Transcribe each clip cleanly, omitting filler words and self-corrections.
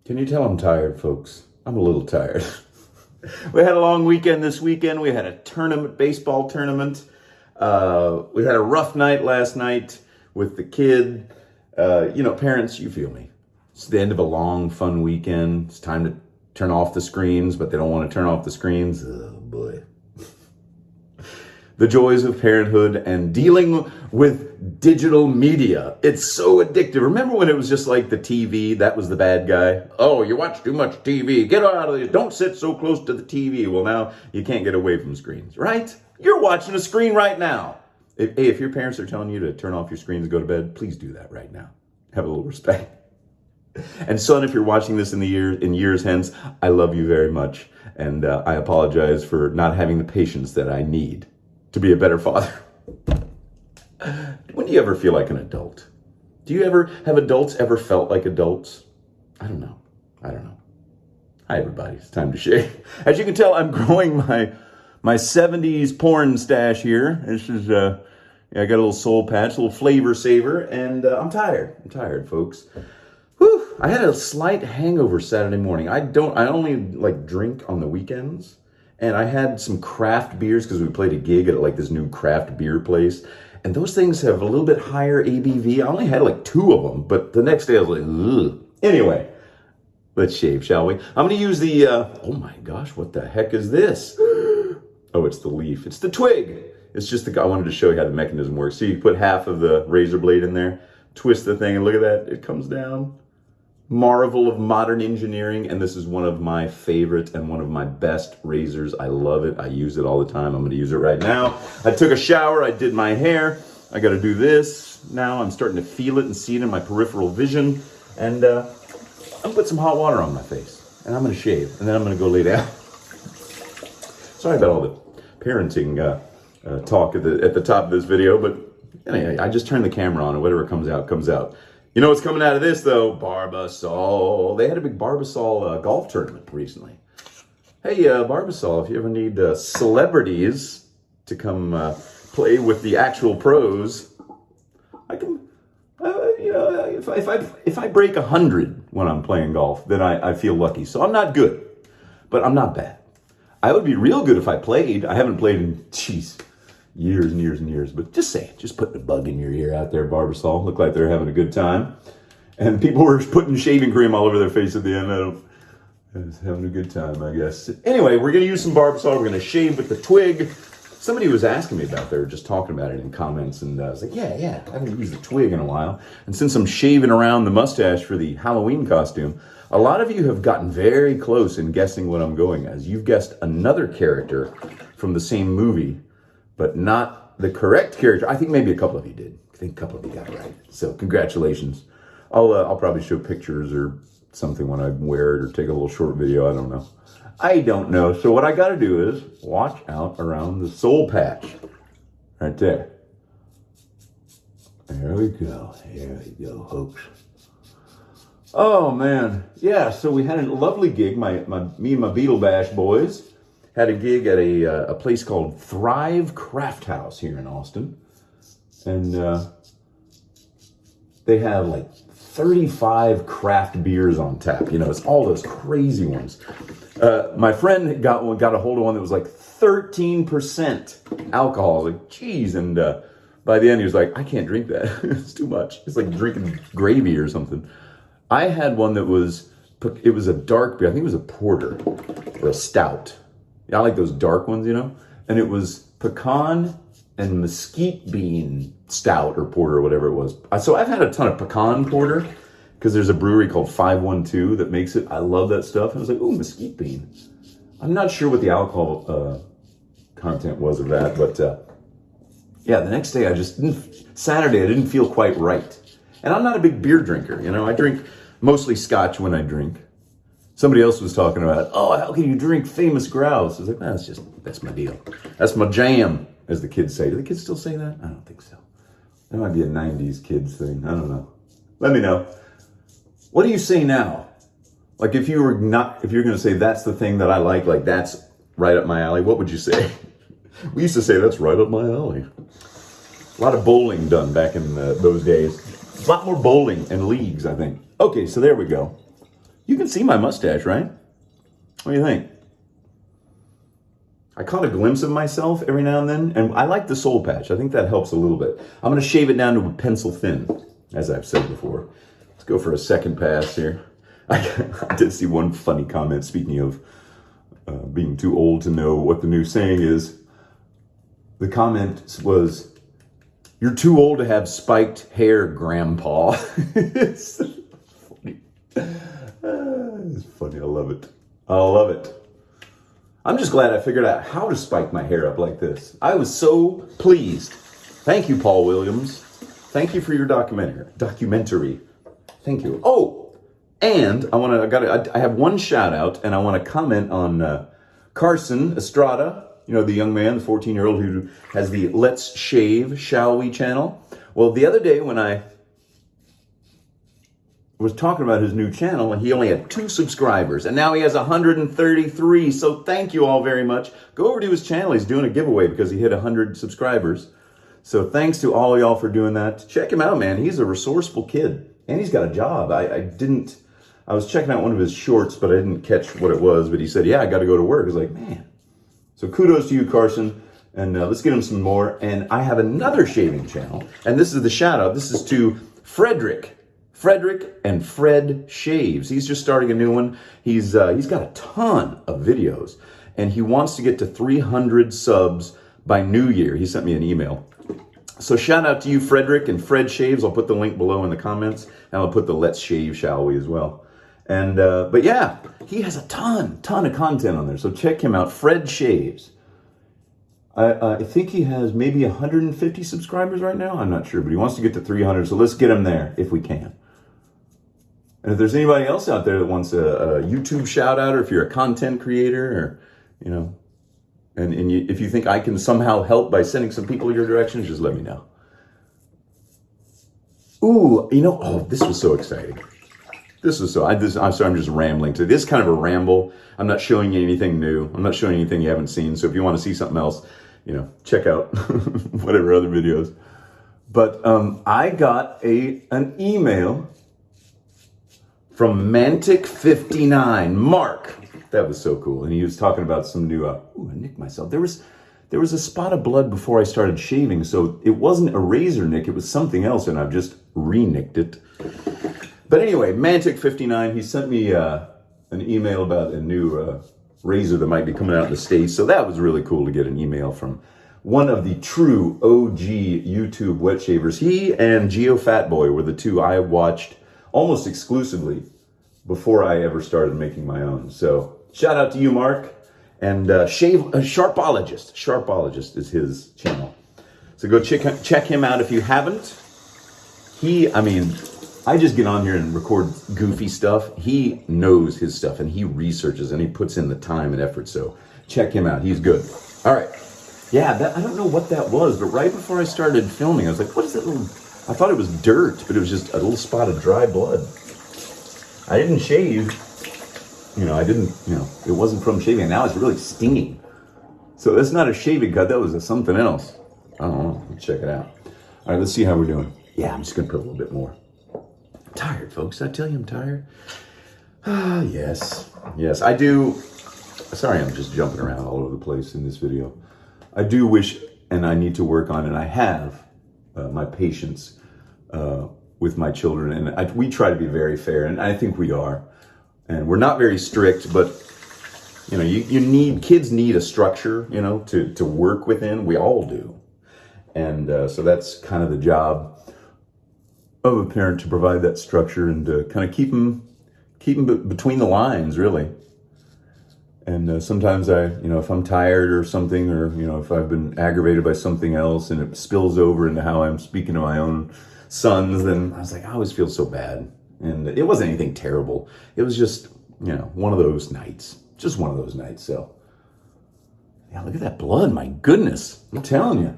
Can you tell I'm tired, folks? I'm a little tired. We had a long weekend this weekend. We had a tournament, baseball tournament. We had a rough night last night with the kid. Parents, you feel me. It's the end of a long, fun weekend. It's time to turn off the screens, but they don't want to turn off the screens. Oh, boy. The joys of parenthood and dealing with digital media. It's so addictive. Remember when it was just like the TV? That was the bad guy. Oh, you watch too much TV. Get out of there. Don't sit so close to the TV. Well, now you can't get away from screens, right? You're watching a screen right now. If your parents are telling you to turn off your screens and go to bed, please do that right now. Have a little respect. And son, if you're watching this in years hence, I love you very much. And I apologize for not having the patience that I need to be a better father. When do you ever feel like an adult? Have adults ever felt like adults? I don't know. Hi, everybody. It's time to shave. As you can tell, I'm growing my 70s porn stash here. This is, I got a little soul patch, a little flavor saver, and I'm tired. I'm tired, folks. Whew. I had a slight hangover Saturday morning. I only drink on the weekends. And I had some craft beers because we played a gig at this new craft beer place. And those things have a little bit higher ABV. I only had 2 of them, but the next day I was like, ugh. Anyway, let's shave, shall we? I'm going to use the, oh my gosh, what the heck is this? Oh, it's the leaf. It's the twig. It's just I wanted to show you how the mechanism works. So you put half of the razor blade in there, twist the thing, and look at that. It comes down. Marvel of modern engineering, and this is one of my favorite and one of my best razors. I love it. I use it all the time. I'm going to use it right now. I took a shower. I did my hair. I got to do this now. I'm starting to feel it and see it in my peripheral vision. And I'm going to put some hot water on my face, and I'm going to shave, and then I'm going to go lay down. Sorry about all the parenting talk at the top of this video, but anyway, I just turn the camera on, and whatever comes out, comes out. You know what's coming out of this, though? Barbasol. They had a big Barbasol golf tournament recently. Hey, Barbasol, if you ever need celebrities to come play with the actual pros, I can, if I break 100 when I'm playing golf, then I feel lucky. So I'm not good, but I'm not bad. I would be real good if I played. I haven't played in, years and years and years, but just saying, just putting a bug in your ear out there, Barbasol. Looked like they're having a good time. And people were putting shaving cream all over their face at the end. I was having a good time, I guess. Anyway, we're going to use some Barbasol. We're going to shave with the twig. Somebody was asking me about they were just talking about it in comments, and I was like, yeah, I haven't used the twig in a while. And since I'm shaving around the mustache for the Halloween costume, a lot of you have gotten very close in guessing what I'm going as. You've guessed another character from the same movie, but not the correct character. I think maybe a couple of you did. I think a couple of you got it right. So congratulations. I'll probably show pictures or something when I wear it or take a little short video. I don't know. So what I got to do is watch out around the soul patch. Right there. There we go. There we go, folks. Oh, man. Yeah, so we had a lovely gig. Me and my Beetle Bash boys had a gig at a place called Thrive Craft House here in Austin. And they have 35 craft beers on tap. You know, it's all those crazy ones. My friend got a hold of one that was 13% alcohol. I was like, geez. And by the end, he was like, I can't drink that. It's too much. It's like drinking gravy or something. I had one that was a dark beer. I think it was a porter or a stout. Yeah, I like those dark ones, and it was pecan and mesquite bean stout or porter or whatever it was. So I've had a ton of pecan porter because there's a brewery called 512 that makes it. I love that stuff. And I was like, ooh, mesquite bean. I'm not sure what the alcohol content was of that, but yeah, the next day Saturday I didn't feel quite right. And I'm not a big beer drinker, I drink mostly scotch when I drink. Somebody else was talking about, oh, how can you drink Famous Grouse? I was like, that's my deal. That's my jam, as the kids say. Do the kids still say that? I don't think so. That might be a 90s kids thing. I don't know. Let me know. What do you say now? If you're going to say that's the thing that I like that's right up my alley, what would you say? We used to say that's right up my alley. A lot of bowling done back in those days. A lot more bowling and leagues, I think. Okay, so there we go. You can see my mustache, right? What do you think? I caught a glimpse of myself every now and then, and I like the soul patch. I think that helps a little bit. I'm going to shave it down to a pencil thin, as I've said before. Let's go for a second pass here. I did see one funny comment, speaking of being too old to know what the new saying is. The comment was, "You're too old to have spiked hair, Grandpa." It's funny. It's funny. I love it. I love it. I'm just glad I figured out how to spike my hair up like this. I was so pleased. Thank you, Paul Williams. Thank you for your documentary. Thank you. Oh, and I have one shout out, and I want to comment on Carson Estrada. You know, the young man, the 14-year-old who has the Let's Shave, Shall We channel. Well, the other day when I was talking about his new channel, and he only had 2 subscribers, and now he has 133. So thank you all very much. Go over to his channel. He's doing a giveaway because he hit 100 subscribers. So thanks to all of y'all for doing that. Check him out, man. He's a resourceful kid, and he's got a job. I was checking out one of his shorts, but I didn't catch what it was. But he said, "Yeah, I got to go to work." I was like, man. So kudos to you, Carson. And let's get him some more. And I have another shaving channel, and this is the shout out. This is to Frederick and Fred Shaves. He's just starting a new one. He's got a ton of videos, and he wants to get to 300 subs by New Year. He sent me an email. So shout out to you, Frederick and Fred Shaves. I'll put the link below in the comments, and I'll put the Let's Shave, Shall We as well. And but yeah, he has a ton of content on there. So check him out, Fred Shaves. I think he has maybe 150 subscribers right now. I'm not sure, but he wants to get to 300. So let's get him there if we can. And if there's anybody else out there that wants a YouTube shout out, or if you're a content creator, or, you know, if you think I can somehow help by sending some people your direction, just let me know. Ooh, you know, oh, this was so exciting. I'm sorry, I'm just rambling today. This is kind of a ramble. I'm not showing you anything new. I'm not showing you anything you haven't seen. So if you want to see something else, you know, check out whatever other videos. But I got an email from Mantic59, Mark. That was so cool. And he was talking about some new, I nicked myself. There was a spot of blood before I started shaving, so it wasn't a razor nick, it was something else, and I've just re-nicked it. But anyway, Mantic59, he sent me an email about a new razor that might be coming out in the States, so that was really cool to get an email from one of the true OG YouTube wet shavers. He and Geo Fatboy were the two I watched almost exclusively before I ever started making my own. So shout out to you, Mark. And Sharpologist. Sharpologist is his channel. So go check him out if you haven't. I just get on here and record goofy stuff. He knows his stuff, and he researches, and he puts in the time and effort. So check him out. He's good. All right. Yeah, I don't know what that was, but right before I started filming, I was like, what is that little... I thought it was dirt, but it was just a little spot of dry blood. I didn't shave. It wasn't from shaving. Now it's really stinging. So that's not a shaving cut. That was something else. I don't know. Let's check it out. All right, let's see how we're doing. Yeah, I'm just going to put a little bit more. I'm tired, folks. Did I tell you I'm tired? Ah, yes. Yes, I do. Sorry, I'm just jumping around all over the place in this video. I do wish, and I need to work on, and I have, my patience with my children. And we try to be very fair, and I think we are. And we're not very strict, but kids need a structure, to work within. We all do. And so that's kind of the job of a parent, to provide that structure and to kind of keep them between the lines, really. And sometimes if I'm tired or something, or, if I've been aggravated by something else and it spills over into how I'm speaking to my own sons, then I was like, I always feel so bad. And it wasn't anything terrible. It was just, one of those nights. Just one of those nights. So, yeah, look at that blood. My goodness. I'm telling you.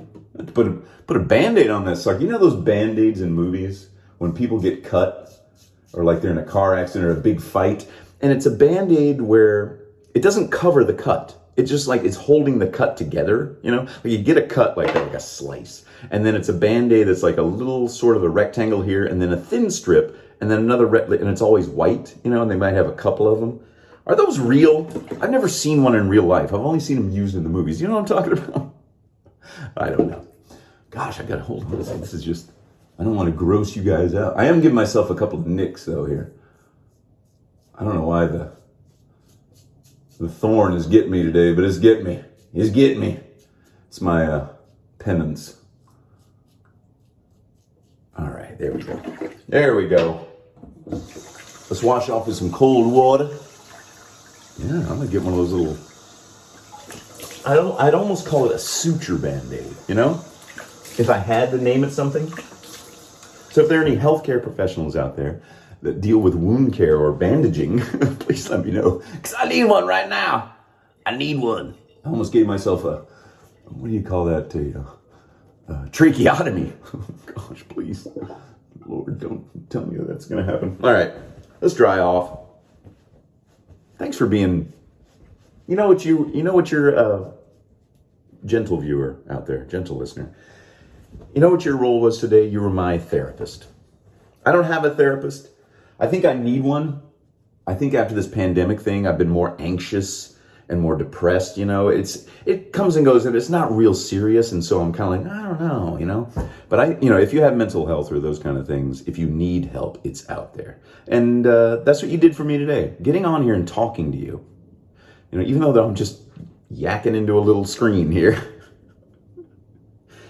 Put a Band-Aid on that sucker. You know those Band-Aids in movies when people get cut, or like they're in a car accident or a big fight, and it's a Band-Aid where it doesn't cover the cut. It's just like it's holding the cut together, Like you get a cut like a slice, and then it's a Band-Aid that's like a little sort of a rectangle here, and then a thin strip and then another red lip, and it's always white, and they might have a couple of them. Are those real? I've never seen one in real life. I've only seen them used in the movies. You know what I'm talking about? I don't know. Gosh, I gotta hold on. This is just, I don't want to gross you guys out. I am giving myself a couple of nicks though here. I don't know why the thorn is getting me today, but it's getting me. It's getting me. It's my penance. All right, there we go. There we go. Let's wash off with some cold water. Yeah, I'm gonna get one of those little, I'd almost call it a suture Band-Aid, if I had to name it something. So if there are any healthcare professionals out there that deal with wound care or bandaging, please let me know, because I need one right now. I need one. I almost gave myself what do you call that, a tracheotomy. Gosh, please. Lord, don't tell me that's gonna happen. All right, let's dry off. Thanks for being, you know what your gentle viewer out there, gentle listener, you know what your role was today? You were my therapist. I don't have a therapist. I think I need one. I think after this pandemic thing, I've been more anxious and more depressed, it comes and goes and it's not real serious. And so I'm kind of like, I don't know, but if you have mental health or those kind of things, if you need help, it's out there. And that's what you did for me today. Getting on here and talking to you, even though I'm just yakking into a little screen here.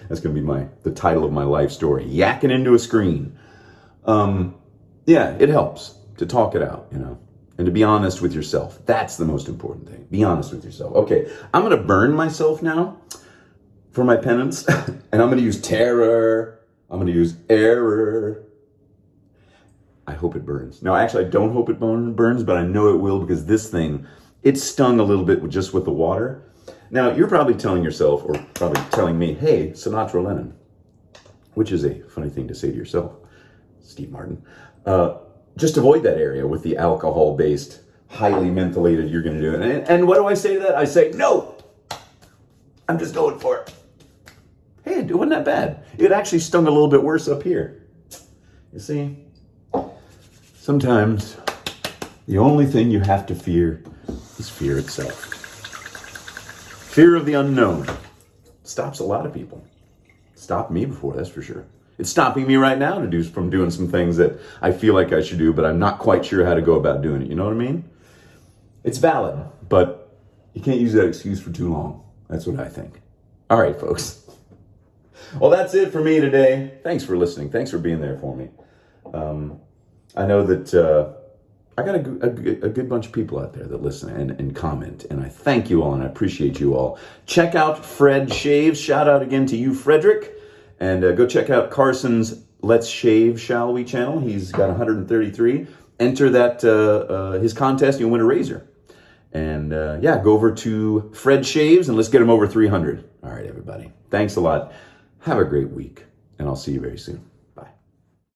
That's going to be the title of my life story, yakking into a screen. Yeah, it helps to talk it out, and to be honest with yourself. That's the most important thing. Be honest with yourself. Okay, I'm going to burn myself now for my penance, and I'm going to use terror. I'm going to use error. I hope it burns. No, actually, I don't hope it burns, but I know it will, because this thing, it stung a little bit just with the water. Now, you're probably telling yourself, or probably telling me, hey, Sinatra Lennon, which is a funny thing to say to yourself, Steve Martin. Just avoid that area with the alcohol-based, highly mentholated, you're going to do it. And what do I say to that? I say, no, I'm just going for it. Hey, it wasn't that bad. It actually stung a little bit worse up here. You see, sometimes the only thing you have to fear is fear itself. Fear of the unknown stops a lot of people. Stopped me before, that's for sure. It's stopping me right now from doing some things that I feel like I should do, but I'm not quite sure how to go about doing it. You know what I mean? It's valid, but you can't use that excuse for too long. That's what I think. All right, folks. Well, that's it for me today. Thanks for listening. Thanks for being there for me. I know that I got a good bunch of people out there that listen and comment, and I thank you all, and I appreciate you all. Check out Fred Shaves. Shout out again to you, Frederick. And go check out Carson's Let's Shave, Shall We channel. He's got 133. Enter that his contest, you'll win a razor. And yeah, go over to Fred Shaves and let's get him over 300. All right, everybody. Thanks a lot. Have a great week, and I'll see you very soon.